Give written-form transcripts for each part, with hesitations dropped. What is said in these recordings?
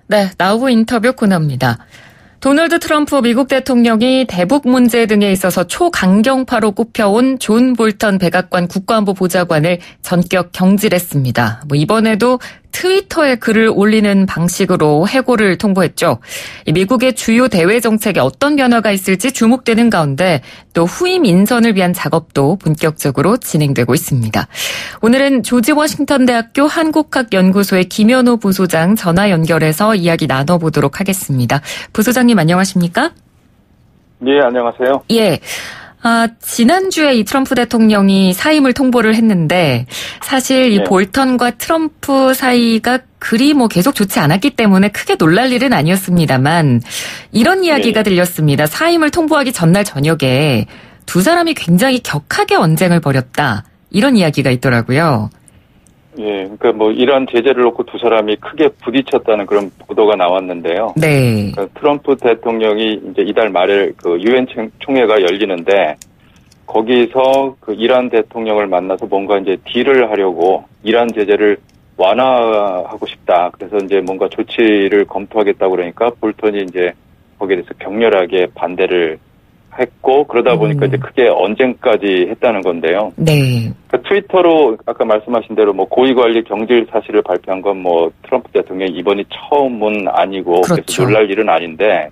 네, 나우 인터뷰 코너입니다. 도널드 트럼프 미국 대통령이 대북 문제 등에 있어서 초강경파로 꼽혀온 존 볼턴 백악관 국가안보 보좌관을 전격 경질했습니다. 이번에도 트위터에 글을 올리는 방식으로 해고를 통보했죠. 미국의 주요 대외 정책에 어떤 변화가 있을지 주목되는 가운데 또 후임 인선을 위한 작업도 본격적으로 진행되고 있습니다. 오늘은 조지 워싱턴 대학교 한국학연구소의 김현호 부소장 전화 연결해서 이야기 나눠보도록 하겠습니다. 부소장님 안녕하십니까? 네, 안녕하세요. 예. 지난주에 이 트럼프 대통령이 사임을 통보를 했는데 사실 이 볼턴과 트럼프 사이가 그리 계속 좋지 않았기 때문에 크게 놀랄 일은 아니었습니다만 이런 이야기가 들렸습니다. 사임을 통보하기 전날 저녁에 두 사람이 굉장히 격하게 언쟁을 벌였다. 이런 이야기가 있더라고요. 예, 그러니까 이란 제재를 놓고 두 사람이 크게 부딪혔다는 그런 보도가 나왔는데요. 네. 그러니까 트럼프 대통령이 이제 이달 말에 그 유엔 총회가 열리는데 거기서 그 이란 대통령을 만나서 뭔가 이제 딜을 하려고 이란 제재를 완화하고 싶다. 그래서 이제 뭔가 조치를 검토하겠다고 그러니까 볼턴이 이제 거기에 대해서 격렬하게 반대를 했고 그러다 보니까 이제 크게 언쟁까지 했다는 건데요. 네. 그러니까 트위터로 아까 말씀하신 대로 고위관리 경질 사실을 발표한 건 트럼프 대통령이 이번이 처음은 아니고 그렇죠. 그래서 놀랄 일은 아닌데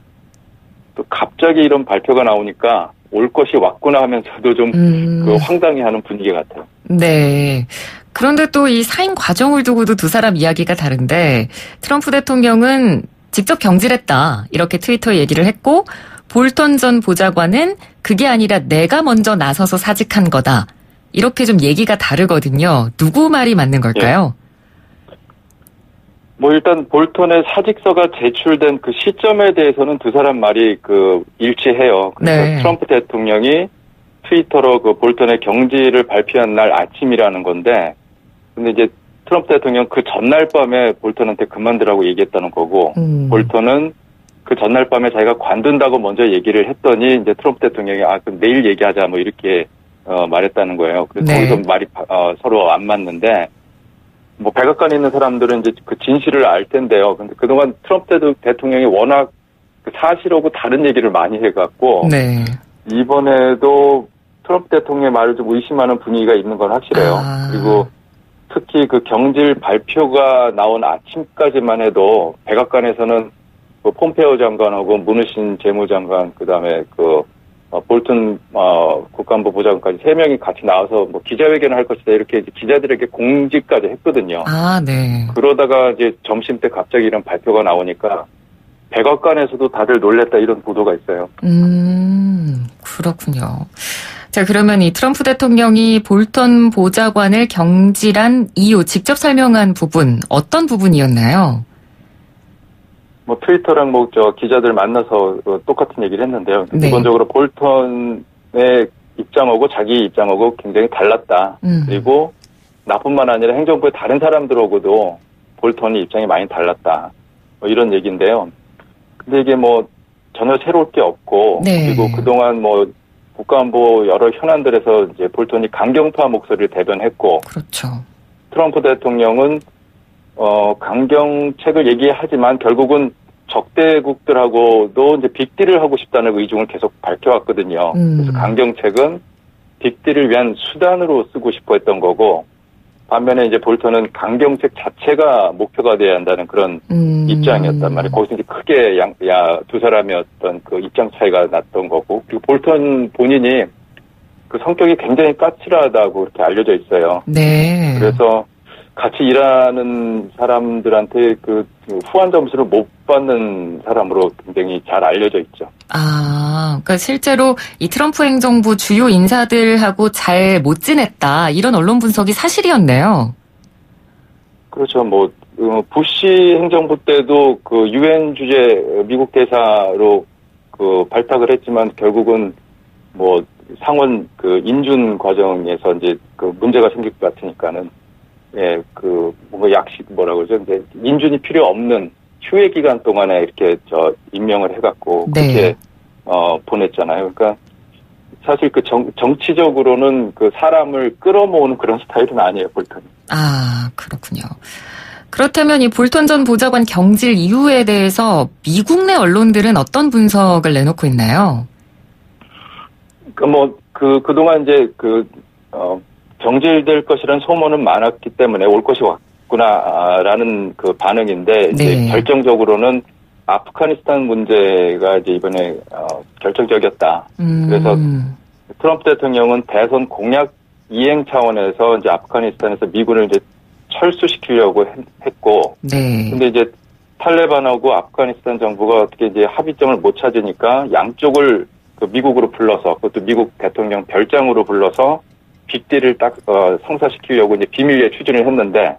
또 갑자기 이런 발표가 나오니까 올 것이 왔구나 하면서도 좀 황당해하는 분위기 같아요. 네. 그런데 또 이 사임 과정을 두고도 두 사람 이야기가 다른데 트럼프 대통령은 직접 경질했다 이렇게 트위터에 얘기를 했고 볼턴 전 보좌관은 그게 아니라 내가 먼저 나서서 사직한 거다. 이렇게 좀 얘기가 다르거든요. 누구 말이 맞는 걸까요? 예. 일단 볼턴의 사직서가 제출된 그 시점에 대해서는 두 사람 말이 일치해요. 그러니까 네. 트럼프 대통령이 트위터로 그 볼턴의 경질을 발표한 날 아침이라는 건데, 근데 이제 트럼프 대통령 그 전날 밤에 볼턴한테 그만두라고 얘기했다는 거고, 볼턴은 그 전날 밤에 자기가 관둔다고 먼저 얘기를 했더니 이제 트럼프 대통령이 그럼 내일 얘기하자 이렇게 말했다는 거예요. 그래서 네. 거기서 말이 서로 안 맞는데 백악관에 있는 사람들은 이제 그 진실을 알 텐데요. 근데 그동안 트럼프 대통령이 워낙 그 사실하고 다른 얘기를 많이 해갖고 네. 이번에도 트럼프 대통령의 말을 좀 의심하는 분위기가 있는 건 확실해요. 그리고 특히 그 경질 발표가 나온 아침까지만 해도 백악관에서는 폼페오 장관하고 문우신 재무장관, 그 다음에 볼턴 국가안보 보좌관까지 3명이 같이 나와서 기자회견을 할 것이다 이렇게 기자들에게 공지까지 했거든요. 네. 그러다가 이제 점심 때 갑자기 이런 발표가 나오니까 백악관에서도 다들 놀랬다 이런 보도가 있어요. 그렇군요. 자, 그러면 이 트럼프 대통령이 볼턴 보좌관을 경질한 이유 직접 설명한 부분 어떤 부분이었나요? 트위터랑 기자들 만나서 똑같은 얘기를 했는데요. 네. 기본적으로 볼턴의 입장하고 자기 입장하고 굉장히 달랐다. 그리고 나뿐만 아니라 행정부의 다른 사람들하고도 볼턴이 입장이 많이 달랐다. 이런 얘기인데요. 근데 이게 전혀 새로울 게 없고, 네. 그리고 그동안 국가안보 여러 현안들에서 이제 볼턴이 강경파 목소리를 대변했고, 그렇죠. 트럼프 대통령은 강경책을 얘기하지만 결국은 적대국들하고도 이제 빅딜을 하고 싶다는 의중을 계속 밝혀왔거든요. 그래서 강경책은 빅딜을 위한 수단으로 쓰고 싶어 했던 거고, 반면에 이제 볼턴은 강경책 자체가 목표가 돼야 한다는 그런 입장이었단 말이에요. 거기서 이제 크게 두 사람의 어떤 그 입장 차이가 났던 거고, 그리고 볼턴 본인이 그 성격이 굉장히 까칠하다고 그렇게 알려져 있어요. 네. 그래서 같이 일하는 사람들한테 그 후한 점수를 못 받는 사람으로 굉장히 잘 알려져 있죠. 그러니까 실제로 이 트럼프 행정부 주요 인사들하고 잘 못 지냈다. 이런 언론 분석이 사실이었네요. 그렇죠. 부시 행정부 때도 그 유엔 주재 미국 대사로 발탁을 했지만 결국은 상원 인준 과정에서 이제 문제가 생길 것 같으니까는 뭔가 뭐라고 그러죠? 이제 인준이 필요 없는 휴회 기간 동안에 이렇게 임명을 해갖고 그렇게 보냈잖아요. 그러니까 사실 정치적으로는 그 사람을 끌어모으는 그런 스타일은 아니에요, 볼턴이. 그렇군요. 그렇다면 이 볼턴 전 보좌관 경질 이유에 대해서 미국 내 언론들은 어떤 분석을 내놓고 있나요? 그동안 이제 경질될 것이라는 소문은 많았기 때문에 올 것이 왔구나라는 그 반응인데, 이제 결정적으로는 아프가니스탄 문제가 이제 이번에, 결정적이었다. 그래서 트럼프 대통령은 대선 공약 이행 차원에서 이제 아프가니스탄에서 미군을 이제 철수시키려고 했고, 근데 이제 탈레반하고 아프가니스탄 정부가 어떻게 이제 합의점을 못 찾으니까 양쪽을 미국으로 불러서, 그것도 미국 대통령 별장으로 불러서 빅딜을 딱 성사시키려고 이제 비밀리에 추진을 했는데,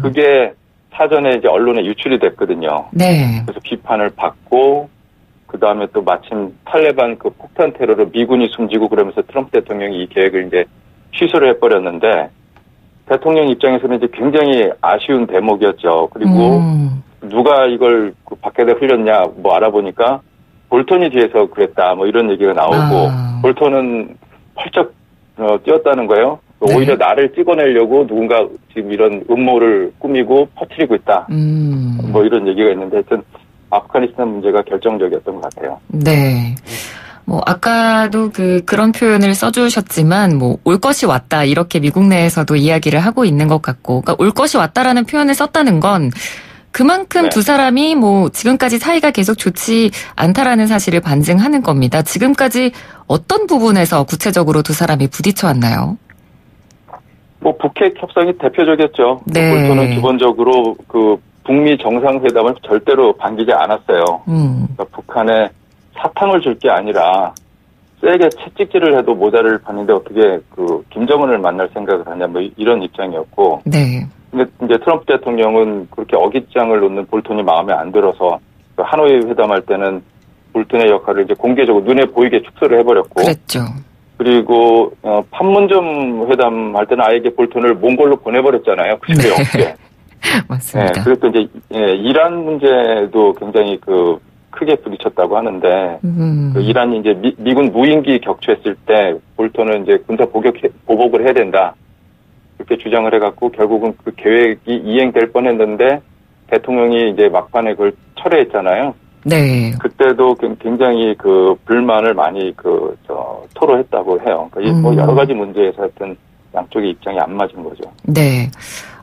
그게 사전에 이제 언론에 유출이 됐거든요. 그래서 비판을 받고, 그 다음에 또 마침 탈레반 그 폭탄 테러로 미군이 숨지고 그러면서 트럼프 대통령이 이 계획을 이제 취소를 해버렸는데, 대통령 입장에서는 이제 굉장히 아쉬운 대목이었죠. 그리고 누가 이걸 밖에다 흘렸냐 알아보니까 볼턴이 뒤에서 그랬다 이런 얘기가 나오고, 볼턴은 펄쩍 뛰었다는 거예요. 오히려 나를 찍어내려고 누군가 지금 이런 음모를 꾸미고 퍼뜨리고 있다. 이런 얘기가 있는데, 하여튼 아프가니스탄 문제가 결정적이었던 것 같아요. 네. 아까도 그런 표현을 써주셨지만, 올 것이 왔다, 이렇게 미국 내에서도 이야기를 하고 있는 것 같고, 그러니까 올 것이 왔다라는 표현을 썼다는 건 그만큼 두 사람이 지금까지 사이가 계속 좋지 않다라는 사실을 반증하는 겁니다. 지금까지 어떤 부분에서 구체적으로 두 사람이 부딪혀 왔나요? 북핵 협상이 대표적이었죠. 볼턴은 기본적으로 북미 정상회담을 절대로 반기지 않았어요. 그러니까 북한에 사탕을 줄 게 아니라 세게 채찍질을 해도 모자를 받는데 어떻게 김정은을 만날 생각을 하냐 이런 입장이었고. 근데 이제 트럼프 대통령은 그렇게 어깃장을 놓는 볼턴이 마음에 안 들어서 하노이 회담할 때는 볼턴의 역할을 이제 공개적으로 눈에 보이게 축소를 해버렸고. 그랬죠. 그리고 판문점 회담할 때는 아예 볼턴을 몽골로 보내버렸잖아요. 그게 없게. 맞습니다. 그리고 이제 이란 문제도 굉장히 크게 부딪혔다고 하는데, 이란이 이제 미군 무인기 격추했을 때 볼턴은 이제 군사 보복을 해야 된다. 그렇게 주장을 해갖고 결국은 그 계획이 이행될 뻔했는데 대통령이 이제 막판에 그걸 철회했잖아요. 그때도 굉장히 불만을 많이 토로했다고 해요. 그러니까 여러 가지 문제에서 하여튼 양쪽의 입장이 안 맞은 거죠.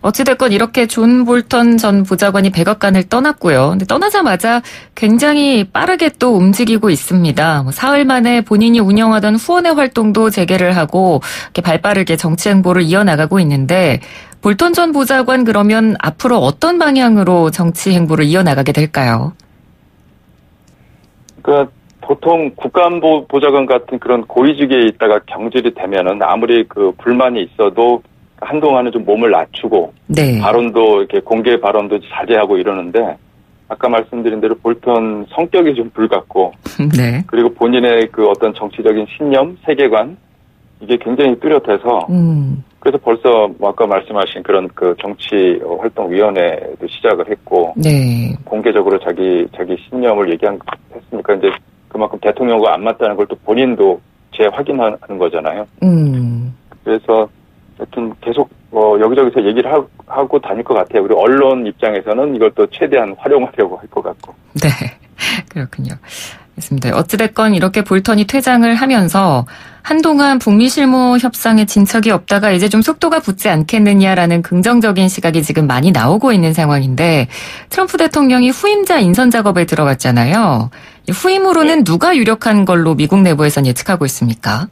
어찌됐건 이렇게 존 볼턴 전 보좌관이 백악관을 떠났고요. 근데 떠나자마자 굉장히 빠르게 또 움직이고 있습니다. 사흘 만에 본인이 운영하던 후원회 활동도 재개를 하고 이렇게 발빠르게 정치 행보를 이어나가고 있는데, 볼턴 전 보좌관 그러면 앞으로 어떤 방향으로 정치 행보를 이어나가게 될까요? 보통 국가안보 보좌관 같은 그런 고위직에 있다가 경질이 되면은 아무리 불만이 있어도 한동안은 좀 몸을 낮추고, 발언도 이렇게 공개 발언도 자제하고 이러는데, 아까 말씀드린 대로 볼턴 성격이 좀 불같고, 그리고 본인의 어떤 정치적인 신념, 세계관, 이게 굉장히 뚜렷해서, 그래서 벌써 아까 말씀하신 그런 정치 활동위원회도 시작을 했고, 공개적으로 자기 신념을 했으니까 이제 그만큼 대통령과 안 맞다는 걸 또 본인도 재확인하는 거잖아요. 그래서 하여튼 계속 여기저기서 얘기를 하고 다닐 것 같아요. 그리고 언론 입장에서는 이걸 또 최대한 활용하려고 할 것 같고. 그렇군요. 알겠습니다. 어찌됐건 이렇게 볼턴이 퇴장을 하면서 한동안 북미 실무 협상에 진척이 없다가 이제 좀 속도가 붙지 않겠느냐라는 긍정적인 시각이 지금 많이 나오고 있는 상황인데, 트럼프 대통령이 후임자 인선 작업에 들어갔잖아요. 후임으로는 누가 유력한 걸로 미국 내부에선 예측하고 있습니까?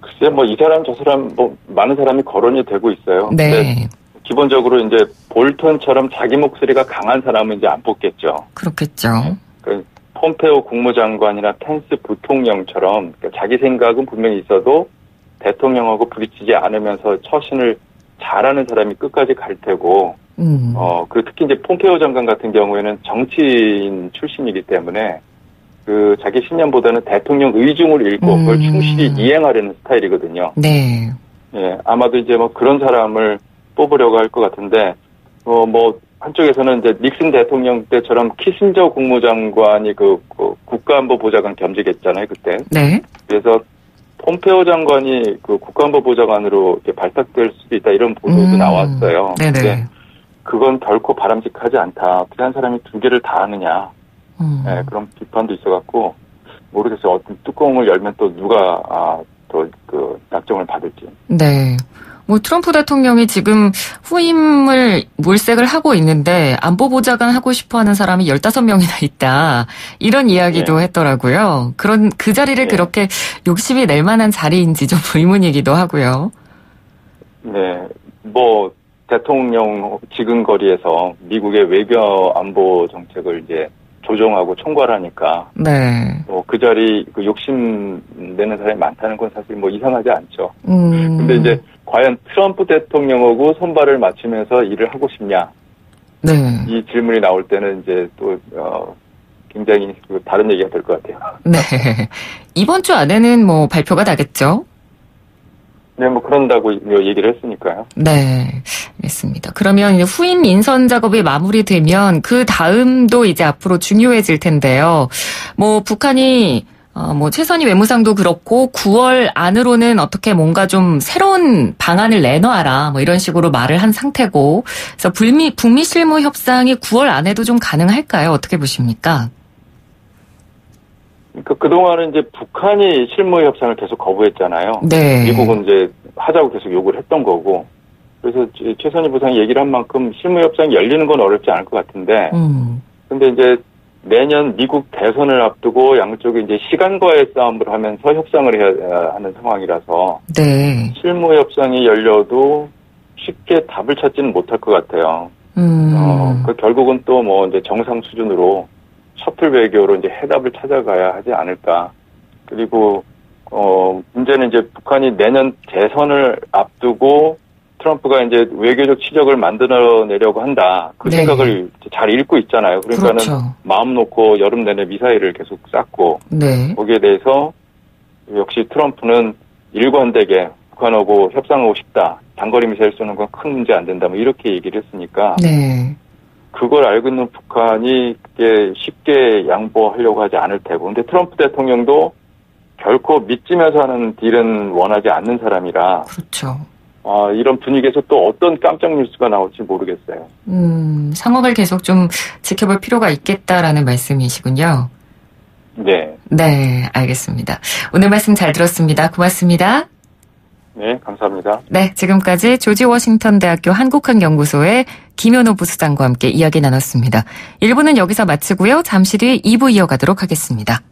글쎄, 이 사람 저 사람 많은 사람이 거론이 되고 있어요. 근데 기본적으로 이제 볼턴처럼 자기 목소리가 강한 사람은 이제 안 뽑겠죠. 그렇겠죠. 폼페오 국무장관이나 펜스 부통령처럼 자기 생각은 분명히 있어도 대통령하고 부딪히지 않으면서 처신을 잘하는 사람이 끝까지 갈 테고, 그리고 특히 이제 폼페오 장관 같은 경우에는 정치인 출신이기 때문에 자기 신념보다는 대통령 의중을 읽고 그걸 충실히 이행하려는 스타일이거든요. 아마도 이제 그런 사람을 뽑으려고 할 것 같은데, 한쪽에서는 이제 닉슨 대통령 때처럼 키신저 국무장관이 국가안보 보좌관 겸직했잖아요, 그때. 그래서 폼페오 장관이 국가안보 보좌관으로 이렇게 발탁될 수도 있다, 이런 보도도 나왔어요. 근데 그건 결코 바람직하지 않다. 어떻게 한 사람이 두 개를 다 하느냐. 네, 그런 비판도 있어갖고 모르겠어요. 어떤 뚜껑을 열면 또 누가 또 그 낙점을 받을지. 네. 뭐 트럼프 대통령이 지금 후임을 몰색을 하고 있는데 안보 보좌관 하고 싶어하는 사람이 15명이나 있다. 이런 이야기도 했더라고요. 그 자리를 그렇게 욕심이 낼 만한 자리인지 좀 의문이기도 하고요. 네. 뭐 대통령 지근거리에서 미국의 외교 안보 정책을 이제 조정하고 총괄하니까. 네. 그 자리 욕심 내는 사람이 많다는 건 사실 뭐 이상하지 않죠. 근데 이제 과연 트럼프 대통령하고 손발을 맞추면서 일을 하고 싶냐? 네. 이 질문이 나올 때는 이제 또 굉장히 다른 얘기가 될 것 같아요. 네. 이번 주 안에는 뭐 발표가 나겠죠? 네, 뭐 그런다고 얘기를 했으니까요. 네, 알겠습니다. 그러면 이제 후임 인선 작업이 마무리되면 그 다음도 이제 앞으로 중요해질 텐데요. 뭐 북한이 뭐 최선희 외무상도 그렇고 9월 안으로는 어떻게 뭔가 좀 새로운 방안을 내놔라 뭐 이런 식으로 말을 한 상태고, 그래서 북미 실무 협상이 9월 안에도 좀 가능할까요? 어떻게 보십니까? 그러니까 그동안은 이제 북한이 실무 협상을 계속 거부했잖아요. 네. 미국은 이제 하자고 계속 요구를 했던 거고. 그래서 최선희 부상이 얘기를 한 만큼 실무 협상이 열리는 건 어렵지 않을 것 같은데. 근데 이제 내년 미국 대선을 앞두고 양쪽이 이제 시간과의 싸움을 하면서 협상을 해야 하는 상황이라서. 네. 실무 협상이 열려도 쉽게 답을 찾지는 못할 것 같아요. 결국은 또 뭐 이제 정상 수준으로 셔틀 외교로 이제 해답을 찾아가야 하지 않을까. 그리고 문제는 이제 북한이 내년 대선을 앞두고 트럼프가 이제 외교적 치적을 만들어내려고 한다. 그 생각을 잘 읽고 있잖아요. 그러니까는 그렇죠. 마음 놓고 여름 내내 미사일을 계속 쐈고 거기에 대해서 역시 트럼프는 일관되게 북한하고 협상하고 싶다. 단거리 미사일 쏘는 건 큰 문제 안 된다. 뭐 이렇게 얘기를 했으니까. 네. 그걸 알고 있는 북한이 그게 쉽게 양보하려고 하지 않을 테고. 근데 트럼프 대통령도 결코 믿지면서 하는 딜은 원하지 않는 사람이라. 그렇죠. 이런 분위기에서 또 어떤 깜짝 뉴스가 나올지 모르겠어요. 상황을 계속 좀 지켜볼 필요가 있겠다라는 말씀이시군요. 네. 네, 알겠습니다. 오늘 말씀 잘 들었습니다. 고맙습니다. 네, 감사합니다. 네, 지금까지 조지 워싱턴 대학교 한국학연구소의 김현호 부수장과 함께 이야기 나눴습니다. 1부는 여기서 마치고요. 잠시 뒤에 2부 이어가도록 하겠습니다.